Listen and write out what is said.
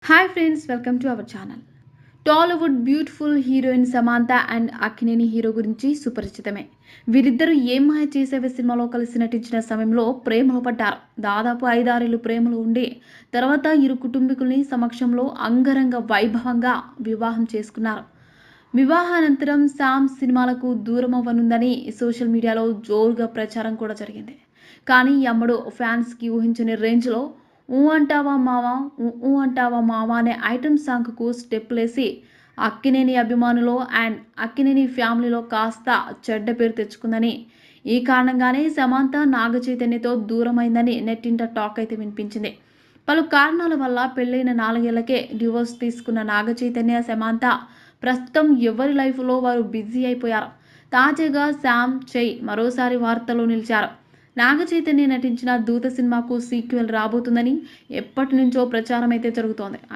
Hi friends, welcome to our channel. Tollywood beautiful heroine Samantha and Akkineni hero గురించి సుపరిచితమే. వీరిద్దరూ ఏం మాయ చేసేవే సినిమాలో కలిసి నటించిన సమయంలో ప్రేమలో పడ్డారు. దాదాపు 5-6 ప్రేమలో ఉండి తర్వాత ఇరు కుటుంబీకుల్ని సమక్షంలో అంగరంగ వైభవంగా వివాహం చేసుకున్నారు. వివాహానంతరం శామ్ సినిమాలకు దూరం అవ్వనుందని సోషల్ మీడియాలో జోరుగా ప్రచారం కూడా జరిగింది. కానీ అమ్మడు ఫ్యాన్స్కి ఊహించని రేంజ్లో ఊ అంటావా మావా, ఊ ఊ అంటావా మావా అనే ఐటెం సాంగ్కు స్టెప్పులేసి అక్కినేని అభిమానులు అండ్ అక్కినేని ఫ్యామిలీలో కాస్త చెడ్డ పేరు తెచ్చుకుందని, ఈ కారణంగానే సమాంత నాగ చైతన్యతో దూరమైందని నెట్టింట టాక్ అయితే వినిపించింది. పలు కారణాల వల్ల పెళ్ళైన 4 ఏళ్లకే డివోర్స్ తీసుకున్న నాగ చైతన్య, సమాంత ప్రస్తుతం ఎవరి లైఫ్లో వారు బిజీ అయిపోయారు. తాజాగా శామ్ చై మరోసారి వార్తల్లో నిలిచారు. నాగ చైతన్య నటించిన దూత సినిమాకు సీక్వెల్ రాబోతుందని ఎప్పటి నుంచో ప్రచారం అయితే జరుగుతోంది.